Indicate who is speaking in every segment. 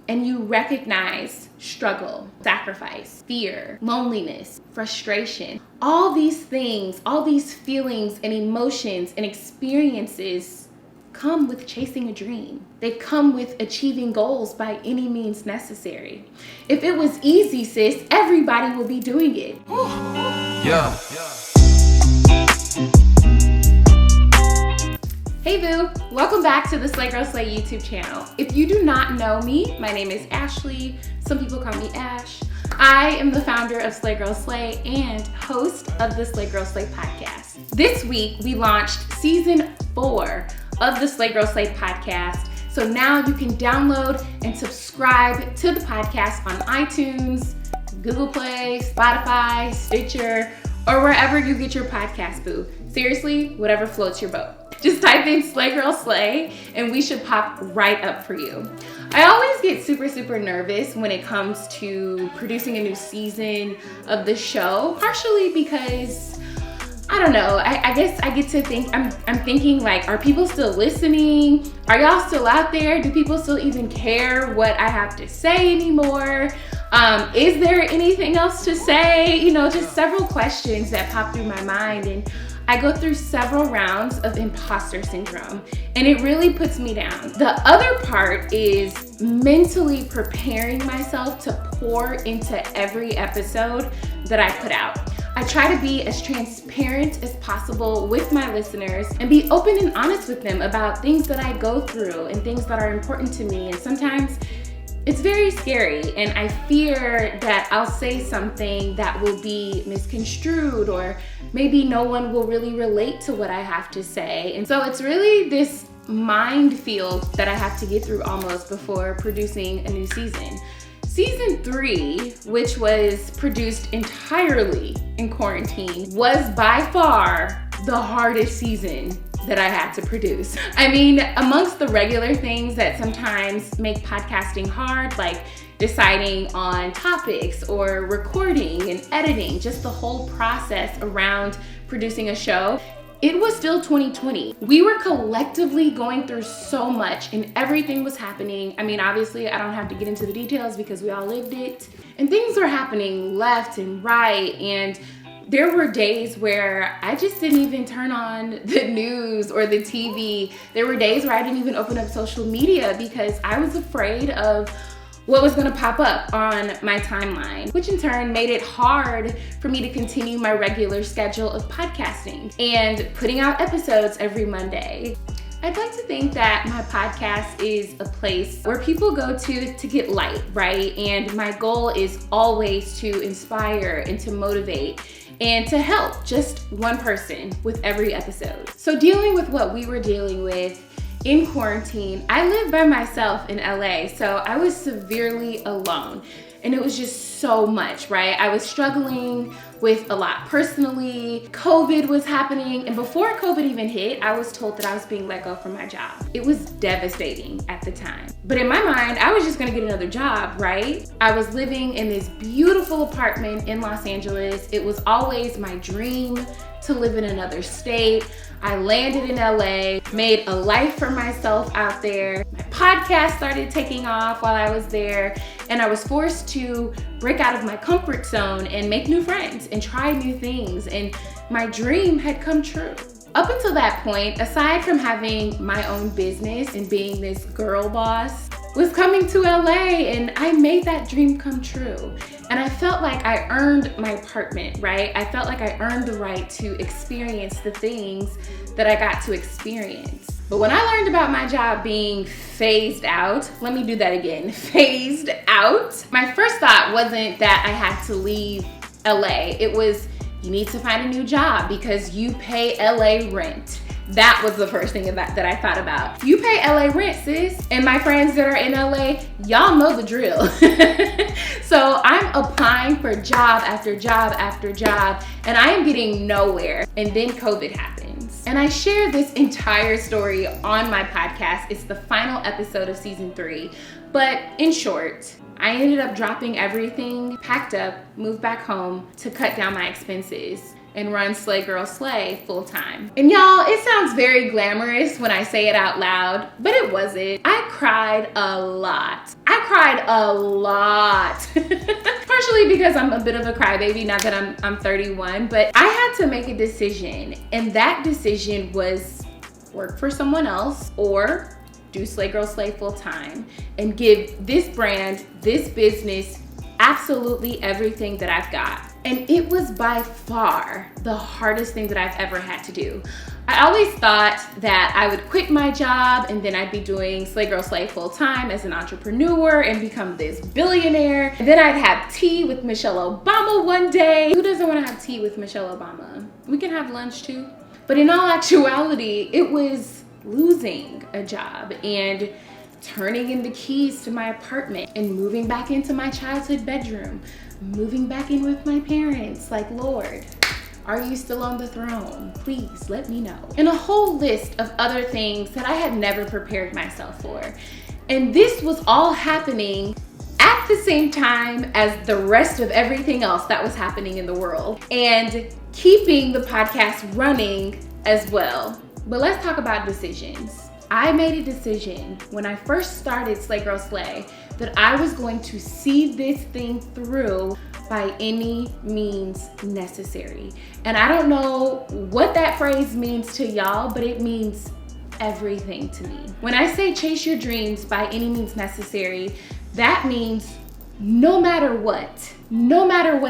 Speaker 1: and you recognize struggle, sacrifice, fear, loneliness, frustration, all these things, all these feelings and emotions and experiences come with chasing a dream. They come with achieving goals by any means necessary. If it was easy, sis, everybody would be doing it.
Speaker 2: Yeah.
Speaker 1: Hey boo, welcome back to the Slay Girl Slay YouTube channel. If you do not know me, my name is Ashley. Some people call me Ash. I am the founder of Slay Girl Slay and host of the Slay Girl Slay podcast. This week, we launched season 4 of the Slay Girl Slay podcast. So now you can download and subscribe to the podcast on iTunes, Google Play, Spotify, Stitcher, or wherever you get your podcast, boo. Seriously, whatever floats your boat. Just type in Slay Girl Slay and we should pop right up for you. I always get super nervous when it comes to producing a new season of the show, partially because, I don't know, I guess I get to think, I'm thinking like, are people still listening? Are y'all still out there? Do people still even care what I have to say anymore? Is there anything else to say? You know, just several questions that pop through my mind, and I go through several rounds of imposter syndrome, and it really puts me down. The other part is mentally preparing myself to pour into every episode that I put out. I try to be as transparent as possible with my listeners and be open and honest with them about things that I go through and things that are important to me. And sometimes it's very scary, and I fear that I'll say something that will be misconstrued, or maybe no one will really relate to what I have to say. And so it's really this minefield that I have to get through almost before producing a new season. Season 3, which was produced entirely in quarantine, was by far the hardest season that I had to produce. I mean, amongst the regular things that sometimes make podcasting hard, like deciding on topics or recording and editing, just the whole process around producing a show, it was still 2020. We were collectively going through so much and everything was happening. I mean, obviously I don't have to get into the details because we all lived it. And things were happening left and right, and there were days where I just didn't even turn on the news or the TV. There were days where I didn't even open up social media because I was afraid of what was gonna pop up on my timeline, which in turn made it hard for me to continue my regular schedule of podcasting and putting out episodes every Monday. I'd like to think that my podcast is a place where people go to get light, right? And my goal is always to inspire and to motivate and to help just one person with every episode. So dealing with what we were dealing with in quarantine, I live by myself in LA, so I was severely alone. And it was just so much, right? I was struggling with a lot personally. COVID was happening, and before COVID even hit, I was told that I was being let go from my job. It was devastating at the time. But in my mind, I was just gonna get another job, right? I was living in this beautiful apartment in Los Angeles. It was always my dream to live in another state. I landed in LA, made a life for myself out there. My podcast started taking off while I was there, and I was forced to break out of my comfort zone and make new friends and try new things, and my dream had come true. Up until that point, aside from having my own business and being this girl boss, was coming to LA, and I made that dream come true. And I felt like I earned my apartment, right? I felt like I earned the right to experience the things that I got to experience. But when I learned about my job being phased out, let me do that again, phased out, my first thought wasn't that I had to leave LA. It was, you need to find a new job because you pay LA rent. That was the first thing that I thought about. You pay LA rent, sis. And my friends that are in LA, y'all know the drill. So I'm applying for job after job after job, and I am getting nowhere. And then COVID happens. And I share this entire story on my podcast. It's the final episode of season 3. But in short, I ended up dropping everything, packed up, moved back home to cut down my expenses and run Slay Girl Slay full time. And y'all, it sounds very glamorous when I say it out loud, but it wasn't. I cried a lot. I cried a lot. Partially because I'm a bit of a crybaby, not that I'm 31, but I had to make a decision, and that decision was work for someone else or do Slay Girl Slay full time and give this brand, this business, absolutely everything that I've got. And it was by far the hardest thing that I've ever had to do. I always thought that I would quit my job and then I'd be doing Slay Girl Slay full time as an entrepreneur and become this billionaire. And then I'd have tea with Michelle Obama one day. Who doesn't want to have tea with Michelle Obama? We can have lunch too. But in all actuality, it was losing a job and turning in the keys to my apartment and moving back into my childhood bedroom, moving back in with my parents. Like, Lord, are you still on the throne? Please let me know. And a whole list of other things that I had never prepared myself for. And this was all happening at the same time as the rest of everything else that was happening in the world, and keeping the podcast running as well. But let's talk about decisions. I made a decision when I first started Slay Girl Slay that I was going to see this thing through by any means necessary. And I don't know what that phrase means to y'all, but it means everything to me. When I say chase your dreams by any means necessary, that means no matter what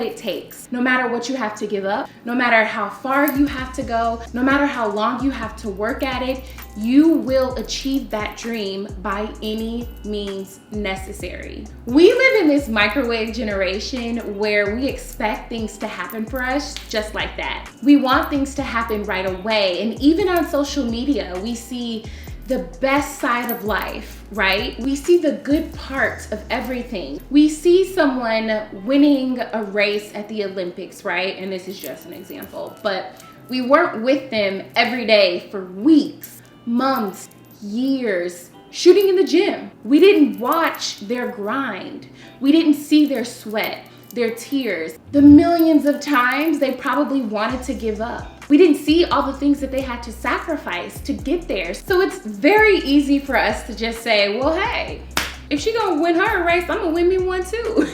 Speaker 1: it takes, no matter what you have to give up, no matter how far you have to go, no matter how long you have to work at it, you will achieve that dream by any means necessary. We live in this microwave generation where we expect things to happen for us just like that. We want things to happen right away. And even on social media, we see the best side of life, right? We see the good parts of everything. We see someone winning a race at the Olympics, right? And this is just an example, but we weren't with them every day for weeks, months, years, shooting in the gym. We didn't watch their grind. We didn't see their sweat, their tears, the millions of times they probably wanted to give up. We didn't see all the things that they had to sacrifice to get there. So it's very easy for us to just say, well, hey, if she gonna win her a race, I'm gonna win me one too,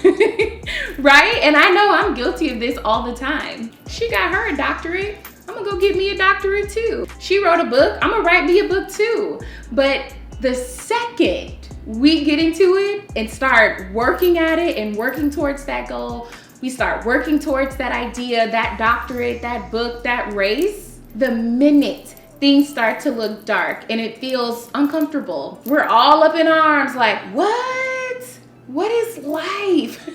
Speaker 1: right? And I know I'm guilty of this all the time. She got her a doctorate, I'm gonna go get me a doctorate too. She wrote a book, I'm gonna write me a book too. But the second we get into it and start working at it and working towards that goal, we start working towards that idea, that doctorate, that book, that race, the minute things start to look dark and it feels uncomfortable, we're all up in arms like, what? What is life?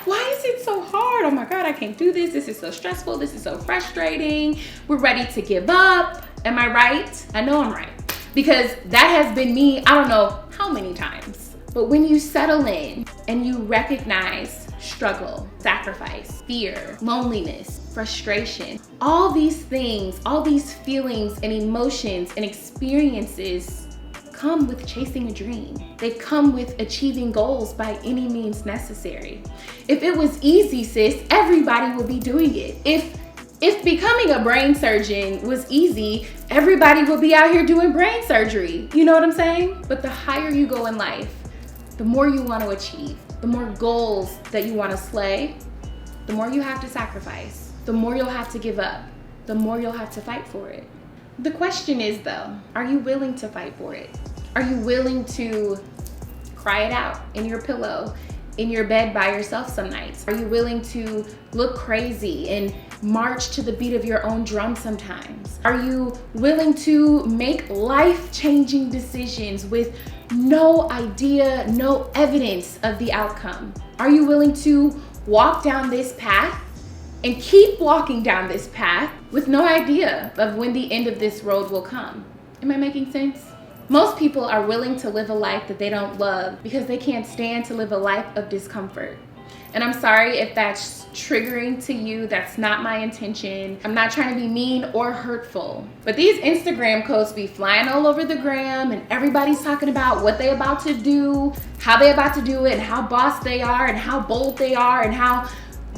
Speaker 1: Why is it so hard? Oh my God, I can't do this. This is so stressful. This is so frustrating. We're ready to give up. Am I right? I know I'm right. Because that has been me, I don't know how many times. But when you settle in and you recognize struggle, sacrifice, fear, loneliness, frustration, all these things, all these feelings and emotions and experiences come with chasing a dream. They come with achieving goals by any means necessary. If it was easy, sis, everybody would be doing it. If becoming a brain surgeon was easy, everybody would be out here doing brain surgery. You know what I'm saying? But the higher you go in life, the more you want to achieve, the more goals that you want to slay, the more you have to sacrifice, the more you'll have to give up, the more you'll have to fight for it. The question is though, are you willing to fight for it? Are you willing to cry it out in your pillow, in your bed by yourself some nights? Are you willing to look crazy and march to the beat of your own drum sometimes? Are you willing to make life-changing decisions with no idea, no evidence of the outcome? Are you willing to walk down this path and keep walking down this path with no idea of when the end of this road will come? Am I making sense? Most people are willing to live a life that they don't love because they can't stand to live a life of discomfort. And I'm sorry if that's triggering to you. That's not my intention. I'm not trying to be mean or hurtful. But these Instagram quotes be flying all over the gram and everybody's talking about what they about to do, how they about to do it, and how boss they are, and how bold they are, and how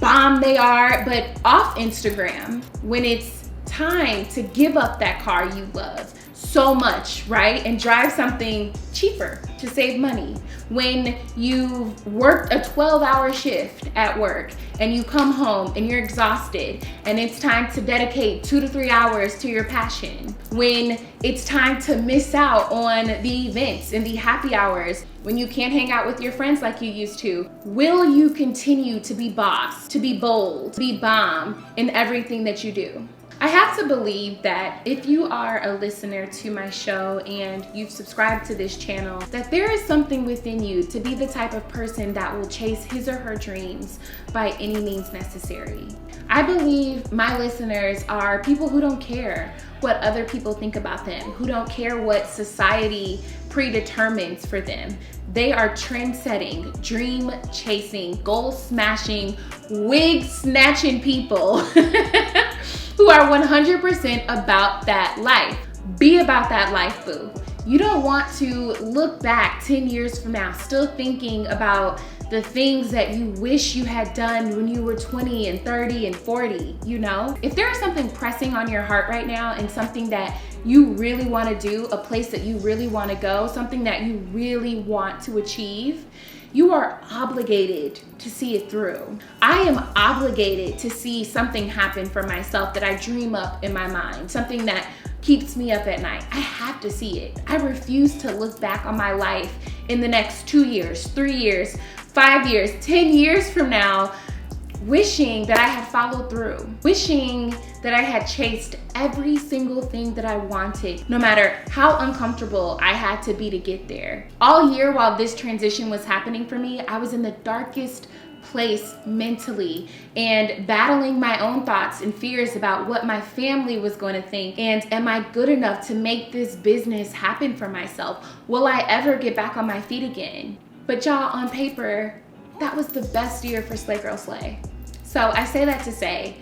Speaker 1: bomb they are. But off Instagram, when it's time to give up that car you love, so much, right? And drive something cheaper to save money. When you've worked a 12-hour shift at work and you come home and you're exhausted and it's time to dedicate 2 to 3 hours to your passion. When it's time to miss out on the events and the happy hours, when you can't hang out with your friends like you used to, will you continue to be boss, to be bold, to be bomb in everything that you do? I have to believe that if you are a listener to my show and you've subscribed to this channel, that there is something within you to be the type of person that will chase his or her dreams by any means necessary. I believe my listeners are people who don't care what other people think about them, who don't care what society predetermines for them. They are trend-setting, dream-chasing, goal-smashing, wig-snatching people who are 100% about that life. Be about that life, boo. You don't want to look back 10 years from now still thinking about the things that you wish you had done when you were 20 and 30 and 40, you know? If there is something pressing on your heart right now and something that you really want to do, a place that you really want to go, something that you really want to achieve, you are obligated to see it through. I am obligated to see something happen for myself that I dream up in my mind, something that keeps me up at night. I have to see it. I refuse to look back on my life in the next 2 years, 3 years, 5 years, 10 years from now, wishing that I had followed through, wishing that I had chased every single thing that I wanted, no matter how uncomfortable I had to be to get there. All year while this transition was happening for me, I was in the darkest place mentally and battling my own thoughts and fears about what my family was going to think. And am I good enough to make this business happen for myself? Will I ever get back on my feet again? But y'all, on paper, that was the best year for Slay Girl Slay. So I say that to say,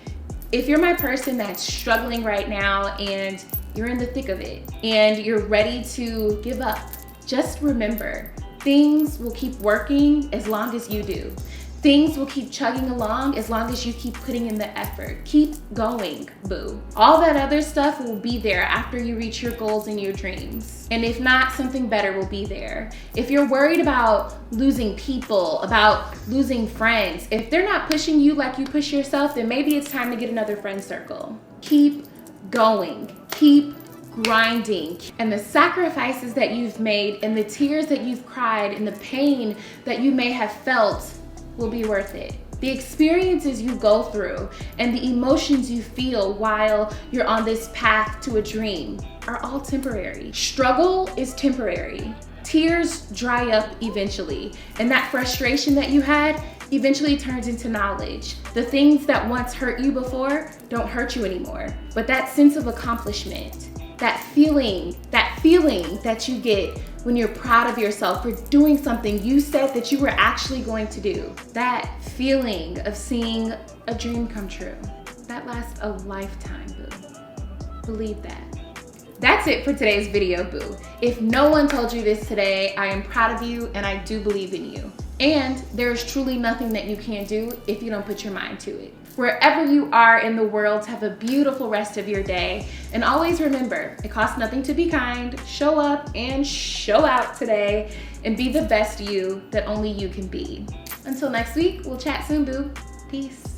Speaker 1: if you're my person that's struggling right now and you're in the thick of it and you're ready to give up, just remember, things will keep working as long as you do. Things will keep chugging along as long as you keep putting in the effort. Keep going, boo. All that other stuff will be there after you reach your goals and your dreams. And if not, something better will be there. If you're worried about losing people, about losing friends, if they're not pushing you like you push yourself, then maybe it's time to get another friend circle. Keep going. Keep grinding. And the sacrifices that you've made and the tears that you've cried and the pain that you may have felt will be worth it. The experiences you go through and the emotions you feel while you're on this path to a dream are all temporary. Struggle is temporary. Tears dry up eventually. And that frustration that you had eventually turns into knowledge. The things that once hurt you before don't hurt you anymore. But that sense of accomplishment, that feeling that you get when you're proud of yourself for doing something you said that you were actually going to do. That feeling of seeing a dream come true, that lasts a lifetime, boo. Believe that. That's it for today's video, boo. If no one told you this today, I am proud of you and I do believe in you. And there's truly nothing that you can't do if you don't put your mind to it. Wherever you are in the world, have a beautiful rest of your day. And always remember, it costs nothing to be kind. Show up and show out today and be the best you that only you can be. Until next week, we'll chat soon, boo. Peace.